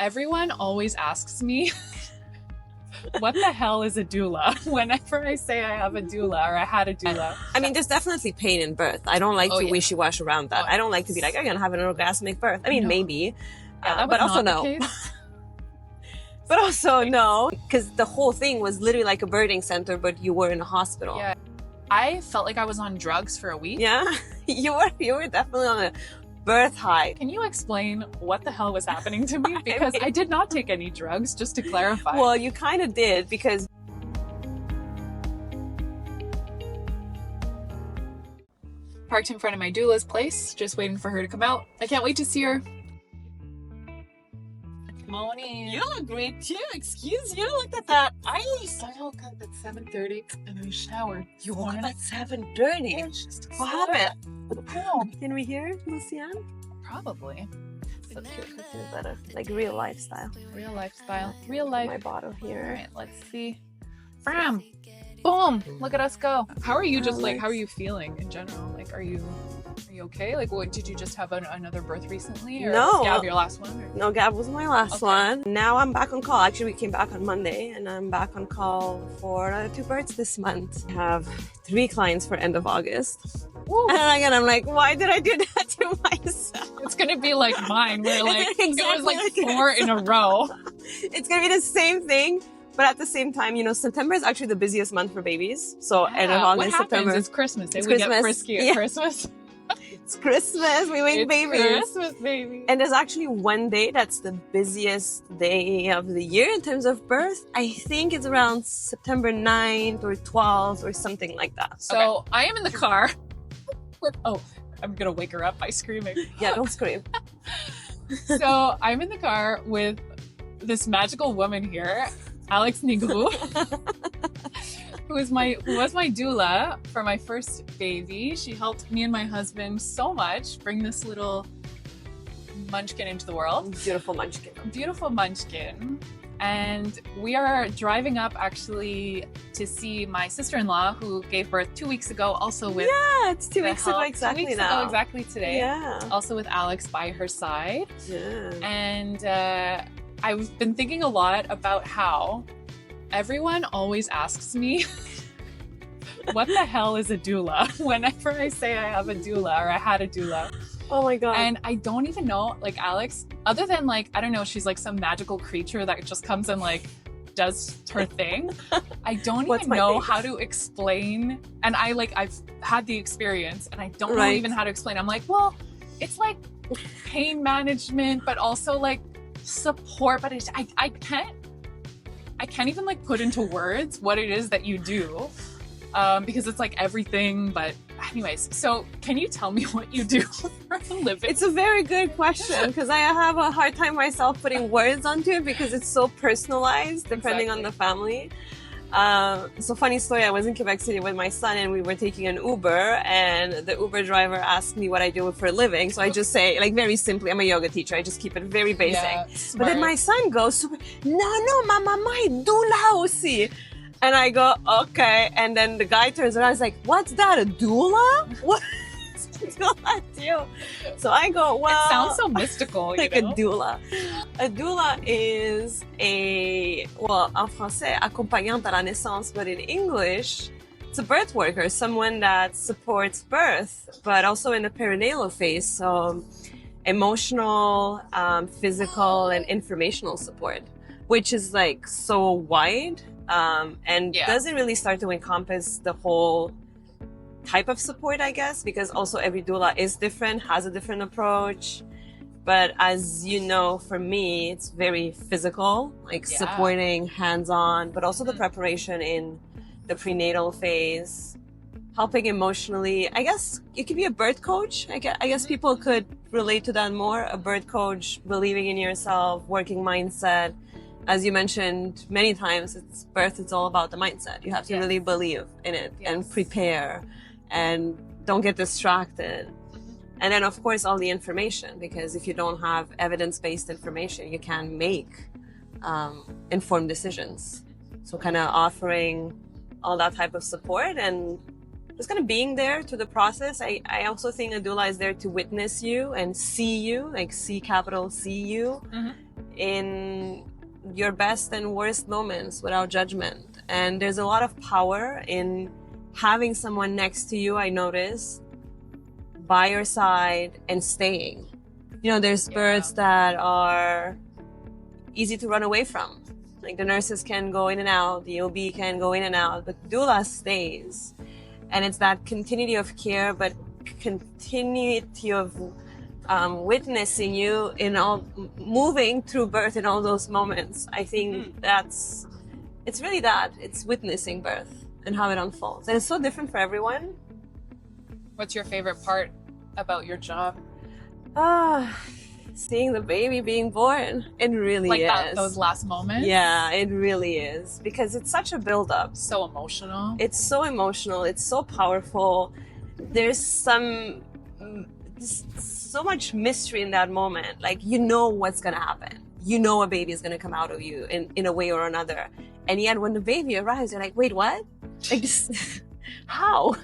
Everyone always asks me, what the hell is a doula? Whenever I say I have a doula or I had a doula. I mean, there's definitely pain in birth. I don't like to wishy-wash around that. I don't like to be like, I'm going to have an orgasmic birth. I mean, maybe, but also no. But also no, because the whole thing was literally like a birthing center, but you were in a hospital. Yeah. I felt like I was on drugs for a week. Yeah, you were definitely on a birth high. Can you explain what the hell was happening to me? Because I did not take any drugs, just to clarify. Well, you kind of did, because parked in front of my doula's place, just waiting for her to come out. I can't wait to see her. Morning. You look great too. Excuse you. Look at that ice. I woke up at 7:30 and I showered. You woke up at 7:30? What happened? Can we hear Lucian? Probably. So cute because he's better. Like real lifestyle. Real lifestyle. Real life. My bottle here. All right, let's see. Bam! Boom! Look at us go. How are you? Just like, how are you feeling in general? Like, are you okay? Like, what, did you just have another birth recently? Or no. Gab, your last one? Or? No, Gab was my last one. Now I'm back on call. Actually, we came back on Monday, and I'm back on call for 2 births this month. I have 3 clients for end of August. Woo. And again, I'm like, why did I do that to myself? It's gonna be like mine, where like exactly it was like 4 in a row. It's gonna be the same thing. But at the same time, you know, September is actually the busiest month for babies. So end of August, September. It's Christmas. It's we Christmas. Get frisky at Christmas. It's Christmas. We make babies. Christmas, baby. And there's actually one day that's the busiest day of the year in terms of birth. I think it's around September 9th or 12th or something like that. So I am in the car with, I'm going to wake her up by screaming. Yeah, don't scream. So I'm in the car with this magical woman here, Alex Nigrou, who was my doula for my first baby. She helped me and my husband so much bring this little munchkin into the world. Beautiful munchkin. Beautiful munchkin. And we are driving up actually to see my sister-in-law who gave birth 2 weeks ago, also with it's 2 weeks ago exactly 2 weeks now. ago exactly today. Yeah. Also with Alex by her side. Yeah. And I've been thinking a lot about how everyone always asks me, what the hell is a doula? Whenever I say I have a doula or I had a doula. Oh my God. And I don't even know, like Alex, other than like, I don't know, she's like some magical creature that just comes and like does her thing. I don't even know how to explain. And I've had the experience and I don't know even how to explain. I'm like, well, it's like pain management, but also like support, but I can't even like put into words what it is that you do, because it's like everything. But anyways, so can you tell me what you do for a living? It's a very good question, because I have a hard time myself putting words onto it because it's so personalized depending on the family. So funny story, I was in Quebec City with my son and we were taking an Uber, and the Uber driver asked me what I do for a living. So I just say, like, very simply, I'm a yoga teacher. I just keep it very basic. Yeah, but then my son goes, no, mama, doula aussi. And I go, okay. And then the guy turns around and is like, what's that, a doula? What? Doula do? So I go, well, it sounds so mystical, like you know? a doula. A doula is en français, accompagnante à la naissance, but in English, it's a birth worker, someone that supports birth, but also in the perinatal phase. So emotional, physical, and informational support, which is like so wide, and doesn't really start to encompass the whole type of support, I guess, because also every doula is different, has a different approach. But as you know, for me, it's very physical, like supporting hands-on, but also the preparation in the prenatal phase, helping emotionally. I guess you could be a birth coach. I guess people could relate to that more. A birth coach, believing in yourself, working mindset. As you mentioned many times, it's all about the mindset. You have to really believe in it and prepare and don't get distracted. And then, of course, all the information, because if you don't have evidence-based information, you can't make informed decisions. So kind of offering all that type of support and just kind of being there through the process. I also think a doula is there to witness you and see you, like C capital C you, in your best and worst moments without judgment. And there's a lot of power in having someone next to you, I notice, by your side and staying. You know, there's births that are easy to run away from. Like the nurses can go in and out, the OB can go in and out, but doula stays. And it's that continuity of care, but continuity of witnessing you in all, moving through birth in all those moments. I think it's really that. It's witnessing birth and how it unfolds. And it's so different for everyone. What's your favorite part about your job? Seeing the baby being born. It really is. Like those last moments? Yeah, it really is. Because it's such a build-up. So emotional. It's so emotional. It's so powerful. There's so much mystery in that moment. Like, you know what's going to happen. You know a baby is going to come out of you in a way or another. And yet when the baby arrives, you're like, wait, what? Like, how?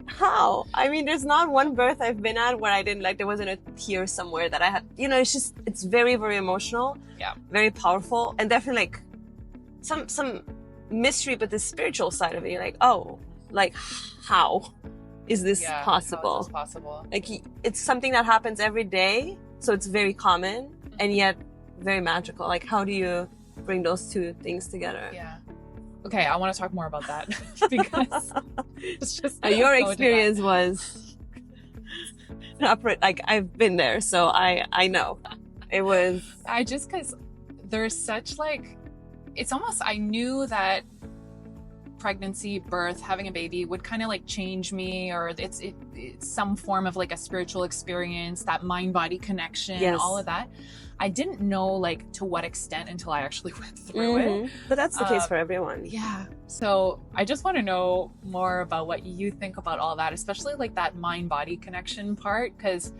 How? I mean, there's not one birth I've been at where I didn't, like, there wasn't a tear somewhere that I had, you know, it's very, very emotional. Yeah. Very powerful. And definitely like some mystery, but the spiritual side of it, you're like, oh, like, how is this possible? How is this possible? Like, it's something that happens every day. So it's very common and yet very magical. Like, how do you bring those two things together? Yeah. Okay, I want to talk more about that because it's just your experience was like, I've been there, so I know it was. Because there's such like, it's almost, I knew that pregnancy, birth, having a baby would kind of like change me, or it's some form of like a spiritual experience, that mind-body connection, all of that. I didn't know like to what extent until I actually went through it. But that's the case for everyone. Yeah. So I just want to know more about what you think about all that, especially like that mind-body connection part, because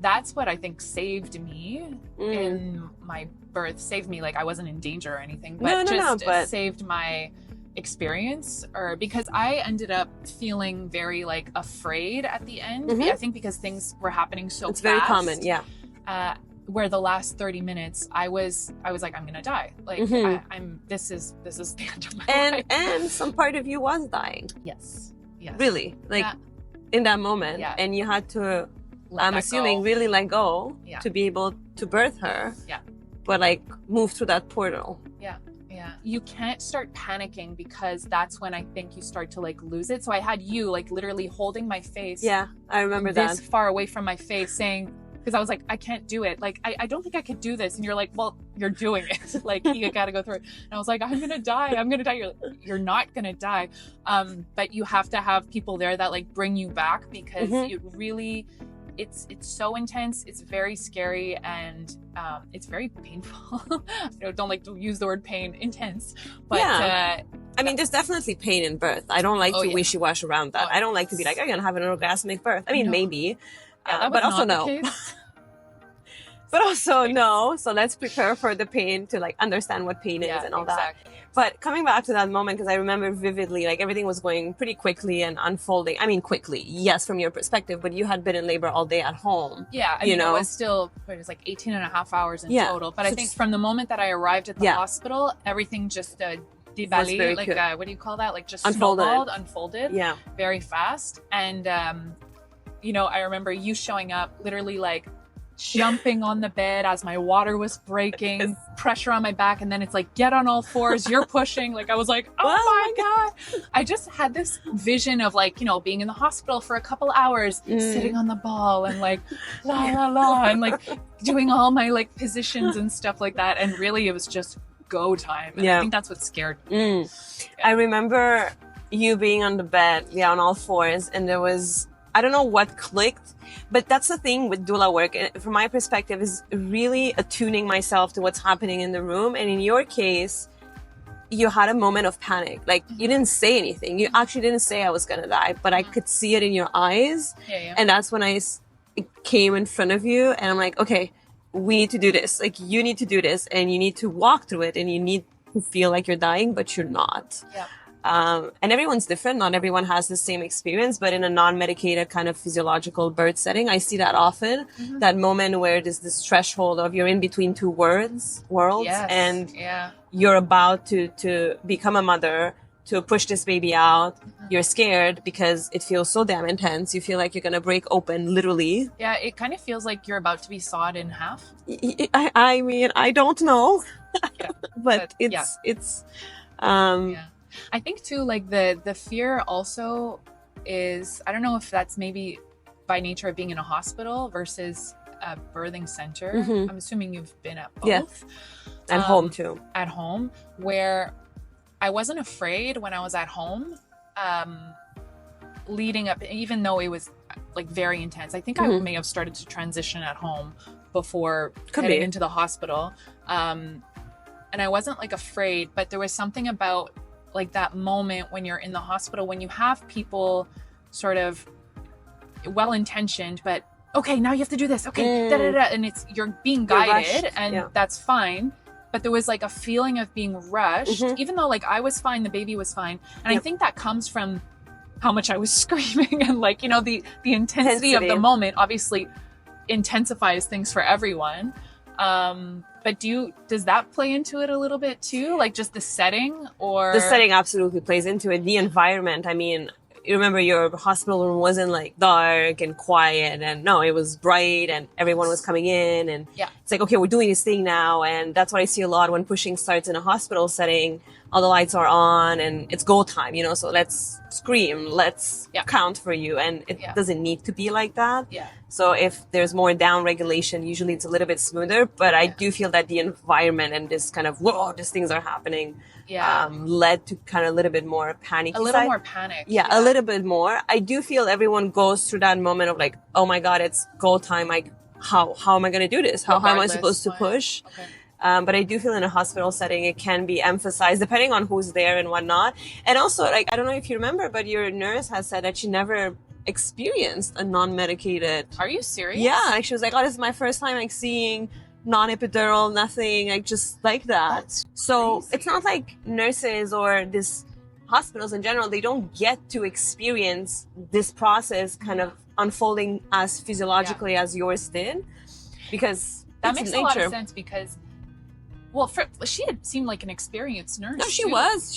that's what I think saved me in my birth. Saved me, like I wasn't in danger or anything, but saved my experience, or because I ended up feeling very like afraid at the end. I think because things were happening so fast. It's very common, where the last 30 minutes I was like, I'm gonna die. Like I'm this is the end of my life. And some part of you was dying. Yes. Really, like in that moment. And you had to, I'm assuming, really let go to be able to birth her. But like move through that portal. You can't start panicking, because that's when I think you start to like lose it. So I had you like literally holding my face. I remember that. This far away from my face, saying, because I was like, I can't do it. Like, I don't think I could do this. And you're like, well, you're doing it. Like, you got to go through it. And I was like, I'm going to die. I'm going to die. You're like, you're not going to die. But you have to have people there that like bring you back, because it really, it's so intense. It's very scary, and it's very painful. Don't like to use the word pain, intense. But I mean, there's definitely pain in birth. I don't like to wishy-wash around that. I don't like to be like, I'm going to have an orgasmic birth. I mean, maybe. But also no. But also no. So let's prepare for the pain to like understand what pain is and all that. But coming back to that moment, because I remember vividly, like everything was going pretty quickly and unfolding. I mean, quickly, yes, from your perspective, but you had been in labor all day at home. Yeah, I mean, it was still, it was like 18 and a half hours in total. But I think from the moment that I arrived at the hospital, everything just déballé, like what do you call that? Like just unfolded very fast. And I remember you showing up literally like jumping on the bed as my water was breaking, pressure on my back, and then it's like, get on all fours, you're pushing. Like, I was like, oh my God. I just had this vision of like, being in the hospital for a couple hours, sitting on the ball and like, la, la, la, and like doing all my like positions and stuff like that. And really it was just go time. And I think that's what scared me. I remember you being on the bed, on all fours, and there was, I don't know what clicked, but that's the thing with doula work, from my perspective, is really attuning myself to what's happening in the room. And in your case, you had a moment of panic. Like, you didn't say anything. You actually didn't say I was going to die, but I could see it in your eyes. And that's when I came in front of you and I'm like, okay, we need to do this. Like, you need to do this and you need to walk through it and you need to feel like you're dying, but you're not. And everyone's different. Not everyone has the same experience, but in a non-medicated kind of physiological birth setting, I see that often. That moment where there's this threshold of you're in between two worlds, Yes. and Yeah. you're about to become a mother, to push this baby out. You're scared because it feels so damn intense. You feel like you're going to break open, literally. Yeah, it kind of feels like you're about to be sawed in half. I mean, I don't know. Yeah. but yeah. it's Yeah. I think too, like the fear also is, I don't know if that's maybe by nature of being in a hospital versus a birthing center. I'm assuming you've been at both. Yeah. And home too. At home, where I wasn't afraid when I was at home, leading up, even though it was like very intense. I think I may have started to transition at home before heading into the hospital. And I wasn't like afraid, but there was something about like that moment when you're in the hospital, when you have people sort of well-intentioned, but okay, now you have to do this. Okay, da, da, da, and you're being guided, and that's fine. But there was like a feeling of being rushed, even though like I was fine, the baby was fine. And I think that comes from how much I was screaming, and like, you know, the intensity of the moment obviously intensifies things for everyone. But does that play into it a little bit too? Like just the setting, or? The setting absolutely plays into it. The environment, I mean, you remember your hospital room wasn't like dark and quiet, and no, it was bright and everyone was coming in, and it's like, okay, we're doing this thing now. And that's what I see a lot when pushing starts in a hospital setting. All the lights are on and it's go time, you know, so let's scream, let's count for you. And it doesn't need to be like that. So if there's more down regulation, usually it's a little bit smoother, but I do feel that the environment and this kind of, whoa, these things are happening, led to kind of a little bit more panicky. A little more panic. Yeah, a little bit more. I do feel everyone goes through that moment of like, oh my God, it's go time. Like, how am I going to do this? How am I supposed to push? Okay. But I do feel in a hospital setting, it can be emphasized depending on who's there and whatnot. And also, like, I don't know if you remember, but your nurse has said that she never experienced a non-medicated. Are you serious? Yeah. Like, she was like, oh, this is my first time like seeing non-epidural, nothing, like just like that. That's so crazy. It's not like nurses or this hospitals in general, they don't get to experience this process kind of unfolding as physiologically as yours did, because that makes a lot of sense. Because well, she had seemed like an experienced nurse. No, she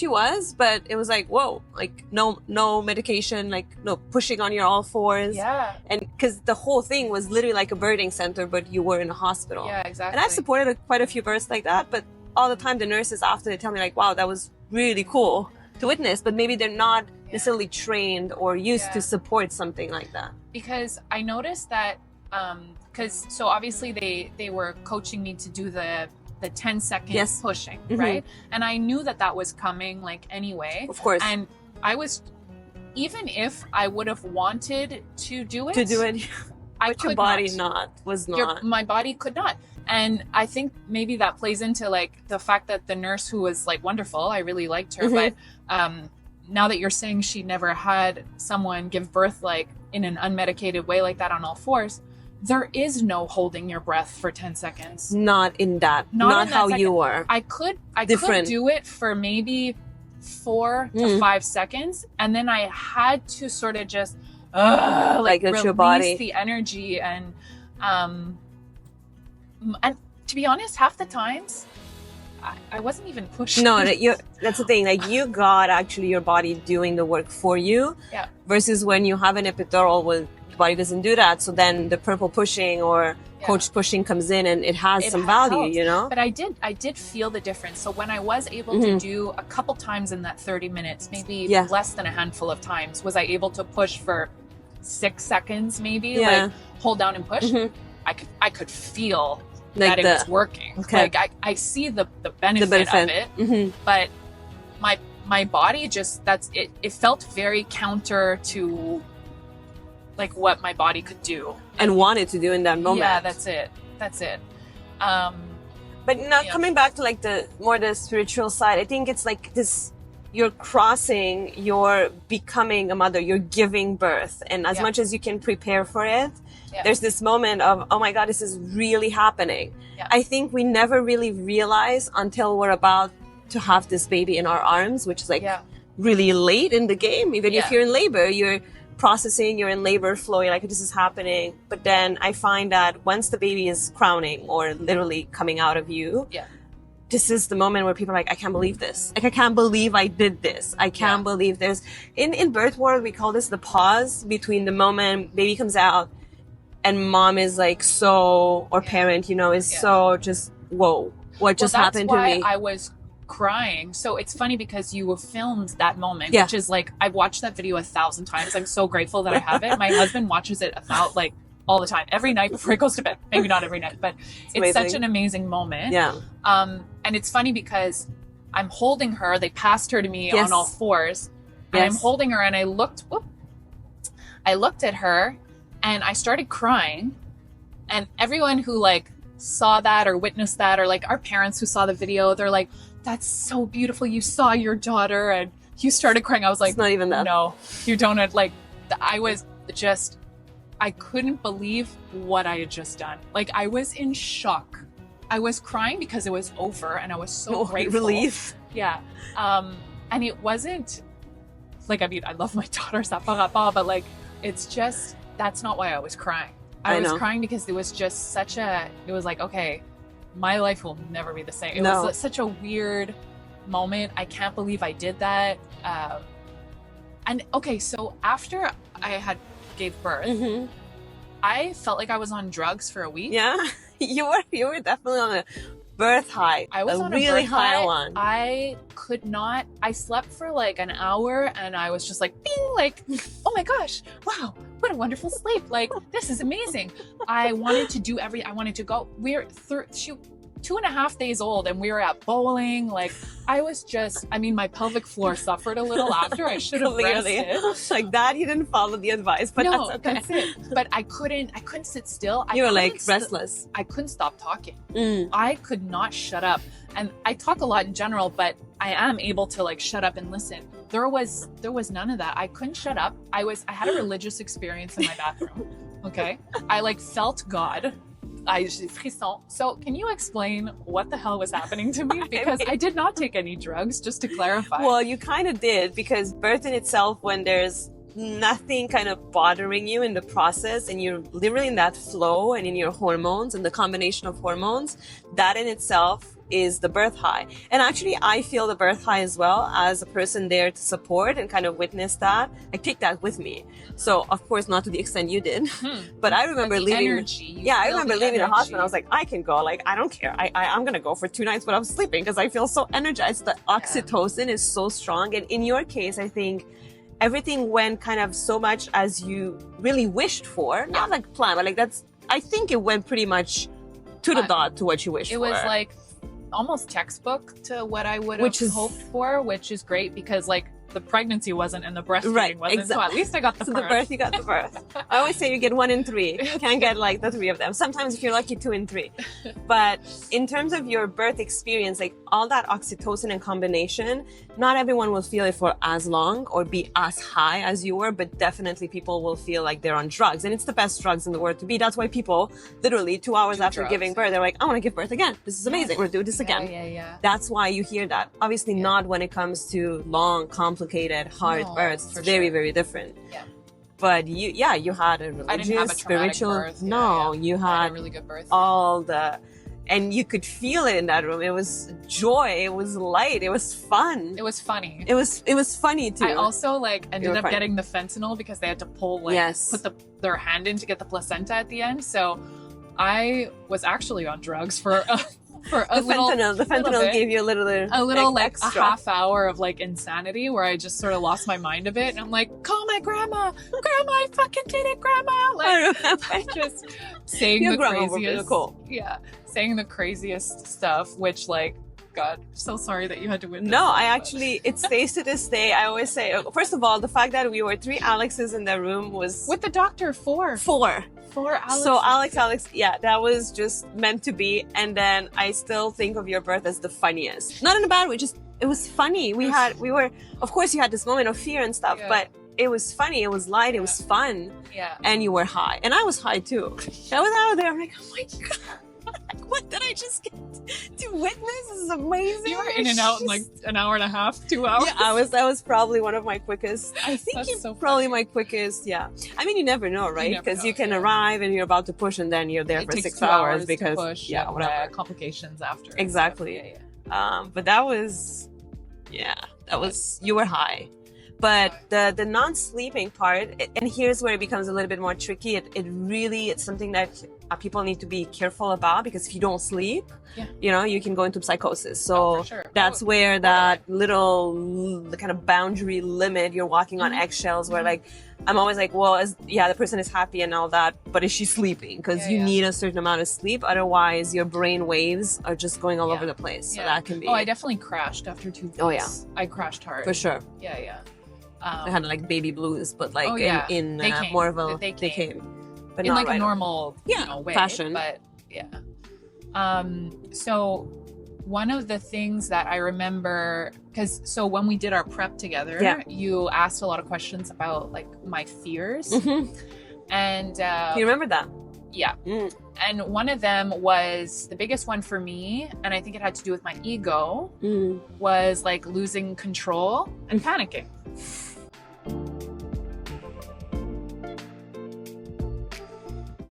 was, but it was like, whoa, like no medication, like no pushing on your all fours. Yeah. And because the whole thing was literally like a birthing center, but you were in a hospital. Yeah, exactly. And I've supported quite a few births like that, but all the time the nurses after, they tell me like, wow, that was really cool to witness, but maybe they're not necessarily trained or used to support something like that. Because I noticed that, so obviously they were coaching me to do the 10-second pushing, right? And I knew that was coming, like, anyway. Of course. And I was, even if I would have wanted to do it, but your body was not. My body could not. And I think maybe that plays into like the fact that the nurse, who was like wonderful, I really liked her, but now that you're saying she never had someone give birth like in an unmedicated way like that on all fours, there is no holding your breath for 10 seconds. Not in that. Not how you were. I could do it for maybe 4 to 5 seconds, and then I had to sort of just like release your body, the energy, and to be honest, half the times I wasn't even pushing. No, that's the thing. Like, you got actually your body doing the work for you. Yeah. Versus when you have an epidural, well, the body doesn't do that. So then the purple pushing or coach pushing comes in, and it has some value, you know? But I did feel the difference. So when I was able to do a couple times in that 30 minutes, maybe less than a handful of times, was I able to push for 6 seconds, maybe, like hold down and push. I could feel like that it was working. Okay. Like I see the benefit of it, but my body just, it felt very counter to like what my body could do and wanted to do in that moment. Yeah, that's it. But now coming back to like the spiritual side, I think it's like this, you're crossing, you're becoming a mother, you're giving birth, and as much as you can prepare for it, there's this moment of, oh my God, this is really happening. I think we never really realize until we're about to have this baby in our arms, which is like really late in the game. Even Yeah. if you're in labor, you're processing, you're in labor flow, you're like, this is happening. But then I find that once the baby is crowning or literally coming out of you, Yeah. this is the moment where people are like, I can't believe this. Like, I can't believe I did this. I can't believe this. In birth world, we call this the pause between the moment baby comes out and mom is like or parent, you know, is so just, whoa, what just happened to me? That's why I was crying. So it's funny because you filmed that moment, which is like, I've watched that video 1,000 times. I'm so grateful that I have it. My husband watches it about like all the time, every night before he goes to bed. Maybe not every night, but it's such an amazing moment. Yeah. And it's funny because I'm holding her. They passed her to me on all fours. And I'm holding her and I looked at her and I started crying. And everyone who like saw that or witnessed that, or like our parents who saw the video, they're like, that's so beautiful. You saw your daughter and you started crying. I was like, it's not even that. No, you don't. Like, I couldn't believe what I had just done. Like, I was in shock. I was crying because it was over and I was so grateful. Relief. Yeah. And it wasn't like, I mean, I love my daughter, but like, it's just, that's not why I was crying. I was crying because it was just it was like, okay, my life will never be the same. It was such a weird moment. I can't believe I did that. And okay, so after I gave birth, I felt like I was on drugs for a week. Yeah, you were definitely on a birth high. I was on a really birth high one. I could not. I slept for like an hour, and I was just like, bing, like, oh my gosh, wow, what a wonderful sleep! Like, this is amazing. I wanted to do I wanted to go. We're 2.5 days old and we were at bowling. Like, I was just, I mean, my pelvic floor suffered a little after. I should have rested. Like that, you didn't follow the advice, but no, that's okay. That's it. But I couldn't sit still. You were like restless. I couldn't stop talking. I could not shut up. And I talk a lot in general, but I am able to like shut up and listen. There was none of that. I couldn't shut up. I had a religious experience in my bathroom. Okay. I like felt God. Frisson. So can you explain what the hell was happening to me? Because I did not take any drugs, just to clarify. Well, you kind of did, because birth in itself, when there's nothing kind of bothering you in the process and you're literally in that flow and in your hormones and the combination of hormones, that in itself is the birth high. And actually, I feel the birth high as well, as a person there to support and kind of witness that. I take that with me. So, of course, not to the extent you did, but I remember leaving. I remember leaving the hospital. I was like, I can go. Like, I don't care. I'm going to go for 2 nights without sleeping because I feel so energized. The oxytocin is so strong. And in your case, I think everything went kind of so much as you really wished for. Not like planned, but like I think it went pretty much to the dot to what you wished for. It was like almost textbook to what I would have hoped for, which is great because like the pregnancy wasn't and the breastfeeding wasn't. Exactly. So at least I got the birth. The birth, you got the birth. I always say you get 1 in 3. You can't get like the 3 of them. Sometimes if you're lucky, 2 in 3. But in terms of your birth experience, like all that oxytocin and combination, not everyone will feel it for as long or be as high as you were, but definitely people will feel like they're on drugs. And it's the best drugs in the world to be. That's why people literally 2 hours after giving birth, they're like, I want to give birth again. This is amazing. We'll do this again. Yeah. That's why you hear that. Obviously not when it comes to long, complicated, hard births. It's very, very different. Yeah. But you had a religious, I didn't have a spiritual birth. you had a really good birth. All the, and you could feel it in that room. It was joy. It was light. It was fun. It was funny. It was funny too. I also like ended up getting the fentanyl because they had to pull put their hand in to get the placenta at the end. So I was actually on drugs for a little the fentanyl gave you a little like extra. A half hour of like insanity where I just sort of lost my mind a bit, and I'm like, call my grandma, I fucking did it, grandma. Like just saying the craziest, saying the craziest stuff, which like, God, so sorry that you had to witness. No, it stays to this day. I always say, first of all, the fact that we were 3 Alexes in the room was with the doctor 4. 4 Alex. So Alex, that was just meant to be. And then I still think of your birth as the funniest. Not in a bad way, just it was funny. Of course you had this moment of fear and stuff, but it was funny, it was light, it was fun. Yeah. And you were high. And I was high too. I was out there, I'm like, oh my God. like, what did I just get to witness? This is amazing. You were in and out in like an hour and a half, 2 hours. Yeah, that was probably one of my quickest. I think That's it's so probably funny. my quickest. Yeah. I mean, you never know, right? never Because know, you can yeah. arrive and you're about to push and then you're there It for takes 6 2 hours to because, push yeah, and, whatever. complications after. and Exactly. stuff. Yeah. But that was, you were high. But the non-sleeping part, and here's where it becomes a little bit more tricky. It's something that people need to be careful about, because if you don't sleep, you can go into psychosis. So for sure. that's where that the kind of boundary limit, you're walking on eggshells, where like, I'm always like, well, the person is happy and all that, but is she sleeping? Because you need a certain amount of sleep. Otherwise, your brain waves are just going all over the place. So that can be. Oh, I definitely crashed after 2 weeks. Oh, yeah. I crashed hard. For sure. Yeah. I had like baby blues, but like in They came. more of a They came. but in not like right a normal way, fashion. But so one of the things that I remember, so when we did our prep together, you asked a lot of questions about like my fears, and you remember that? Yeah. And one of them was the biggest one for me, and I think it had to do with my ego, was like losing control and panicking.